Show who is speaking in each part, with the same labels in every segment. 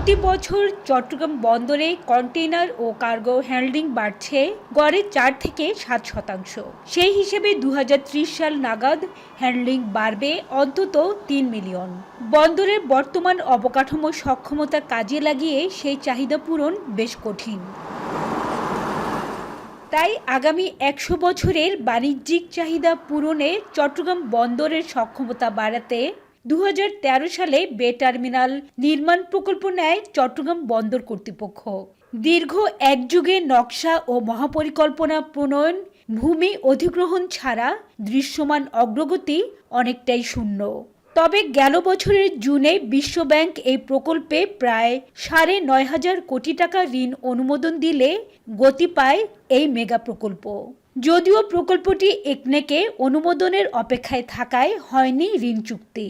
Speaker 1: প্রতি বছর চট্টগ্রাম বন্দরে কন্টেইনার ও কার্গো হ্যান্ডলিং বাড়ছে গড়ে 4 থেকে 7%। সেই হিসেবে 2030 সাল নাগাদ হ্যান্ডলিং বাড়বে অন্তত 3 মিলিয়ন। বন্দরের বর্তমান অবকাঠামো সক্ষমতা কাজে লাগিয়ে সেই চাহিদা পূরণ বেশ কঠিন। তাই আগামী 100 বছরের বাণিজ্যিক চাহিদা পূরণে চট্টগ্রাম বন্দরের সক্ষমতা বাড়াতে 2013 সালে বে টার্মিনাল নির্মাণ প্রকল্প নেয় চট্টগ্রাম বন্দর কর্তৃপক্ষ। দীর্ঘ এক যুগে নকশা ও মহাপরিকল্পনা প্রণয়ন, ভূমি অধিগ্রহণ ছাড়া দৃশ্যমান অগ্রগতি অনেকটাই শূন্য। তবে গেল বছরের জুনে বিশ্বব্যাংক এই প্রকল্পে প্রায় 9,500 কোটি টাকা ঋণ অনুমোদন দিলে গতি পায় এই মেগা প্রকল্প। যদিও প্রকল্পটি একনেকে অনুমোদনের অপেক্ষায় থাকায় হয়নি ঋণ চুক্তি।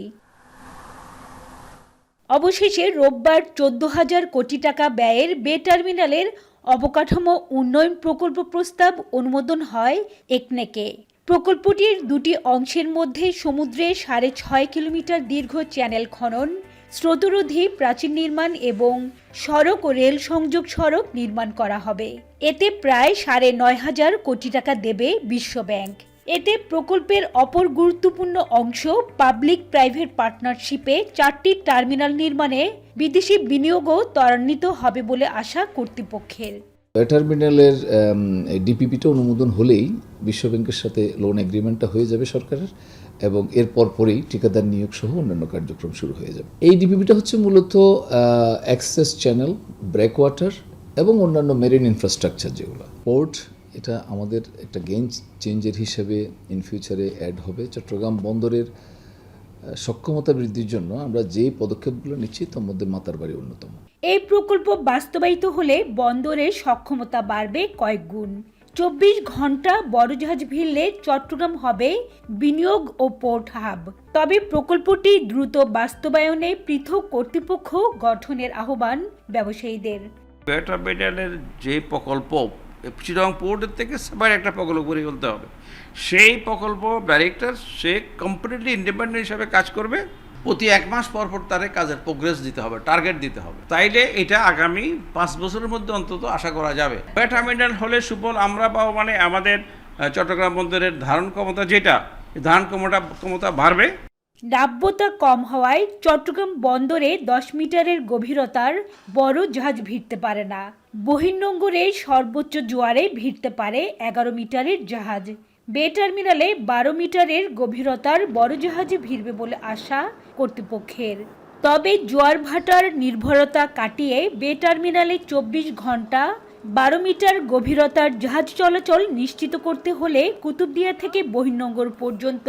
Speaker 1: অবশেষে রোববার 14,000 কোটি টাকা ব্যয়ের বে টার্মিনালের অবকাঠামো উন্নয়ন প্রকল্প প্রস্তাব অনুমোদন হয় একনেকে। প্রকল্পটির দুটি অংশের মধ্যে সমুদ্রে 6.5 কিলোমিটার দীর্ঘ চ্যানেল খনন, স্রোতরোধী প্রাচীর নির্মাণ এবং সড়ক ও রেল সংযোগ সড়ক নির্মাণ করা হবে। এতে প্রায় 9,500 কোটি টাকা দেবে বিশ্বব্যাংক। এতে প্রকল্পের অপর গুরুত্বপূর্ণ অংশ পাবলিক প্রাইভেট পার্টনারশিপে 4টি টার্মিনাল নির্মাণে বিদেশি বিনিয়োগও ত্বরান্বিত হবে বলে আশা কর্তৃপক্ষের।
Speaker 2: টার্মিনালের ডিপিপিটা অনুমোদন হলেই বিশ্বব্যাংকের সাথে লোন এগ্রিমেন্টটা হয়ে যাবে সরকারের, এবং এর পরপরই ঠিকাদার নিয়োগ সহ অন্যান্য কার্যক্রম শুরু হয়ে যাবে। এই ডিপিপিটা হচ্ছে মূলত অ্যাক্সেস চ্যানেল, ব্রেকওয়াটার এবং অন্যান্য মেরিন ইনফ্রাস্ট্রাকচার যেগুলো পোর্ট, এটা আমাদের একটা গেম চেঞ্জের হিসেবে ইন ফিউচারে অ্যাড হবে। চট্টগ্রাম বন্দরের সক্ষমতা বৃদ্ধির জন্য আমরা যে পদক্ষেপগুলো নিচ্ছি তার মধ্যে মাতারবাড়ি অন্যতম।
Speaker 1: এই প্রকল্প বাস্তবায়িত হলে বন্দরের সক্ষমতা বাড়বে কয়েক গুণ। 24 ঘন্টা বড় জাহাজ ভিড়লে চট্টগ্রাম হবে বিনিয়োগ ও পোর্ট হাব। তবে প্রকল্পটি দ্রুত বাস্তবায়নে পৃথক কর্তৃপক্ষ গঠনের আহ্বান ব্যবসায়ীদের।
Speaker 3: টার্মিনালের যে প্রকল্প চিটাগং পোর্টের থেকে সেপারেট একটা প্রকল্প করে ফেলতে হবে। সেই প্রকল্প ডাইরেক্টর সে কমপ্লিটলি ইন্ডিপেন্ডেন্ট হিসাবে কাজ করবে। প্রতি 1 মাস পর তারে কাজের প্রোগ্রেস দিতে হবে, টার্গেট দিতে হবে। তাইলে এটা আগামী 5 বছরের মধ্যে অন্তত আশা করা যাবে। টার্মিনাল হলে সুফল আমরা পাবো, মানে আমাদের চট্টগ্রাম বন্দরের ধারণ ক্ষমতা যেটা, ধারণ ক্ষমতা বাড়বে।
Speaker 1: নাব্যতা কম হওয়ায় চট্টগ্রাম বন্দরে 10 মিটারের গভীরতার বড় জাহাজ ভিড়তে পারে না। বহির্নোঙরে সর্বোচ্চ জোয়ারে ভিড়তে পারে 11 মিটারের জাহাজ। বে টার্মিনালে 12 মিটারের গভীরতার বড় জাহাজে ভিড়বে বলে আশা কর্তৃপক্ষের। তবে জোয়ার ভাটার নির্ভরতা কাটিয়ে বে টার্মিনালে 24 ঘন্টা 12 মিটার গভীরতার জাহাজ চলাচল নিশ্চিত করতে হলে কুতুবদিয়া থেকে বহির্নোঙর পর্যন্ত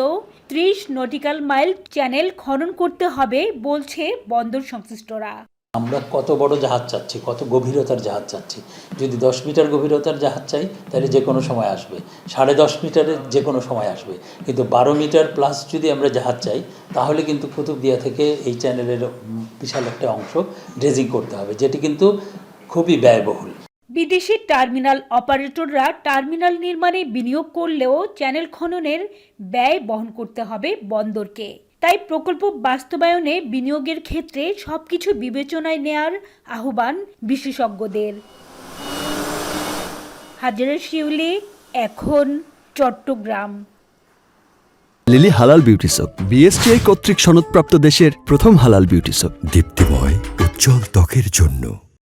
Speaker 1: 30 নটিক্যাল মাইল চ্যানেল খনন করতে হবে বলছে বন্দর সংশ্লিষ্টরা।
Speaker 4: আমরা কত বড় জাহাজ চাচ্ছি, কত গভীরতার জাহাজ চাচ্ছি। যদি 10 মিটার গভীরতার জাহাজ চাই তাহলে যে কোনো সময় আসবে, 10.5 মিটারের যে কোনো সময় আসবে। কিন্তু 12 মিটার প্লাস যদি আমরা জাহাজ চাই তাহলে কিন্তু কুতুবদিয়া থেকে এই চ্যানেলের বিশাল একটা অংশ ড্রেজিং করতে হবে, যেটি কিন্তু খুবই ব্যয়বহুল।
Speaker 1: বিদেশি টার্মিনাল অপারেটররা টার্মিনাল নির্মাণে বিনিয়োগ করলেও চ্যানেল খননের ব্যয় বহন করতে হবে বন্দরকে। তাই প্রকল্প বাস্তবায়নে বিনিয়োগের ক্ষেত্রে সবকিছু বিবেচনায় নেয়ার আহ্বান বিশেষজ্ঞদের। হাজেরা শিউলি, এখন চট্টগ্রাম।
Speaker 5: লিলি হালাল বিউটি সোপ, বিএসটিআই কর্তৃক সনদপ্রাপ্ত দেশের প্রথম হালাল বিউটি সোপ। দীপ্তিময় উজ্জ্বল ত্বকের জন্য।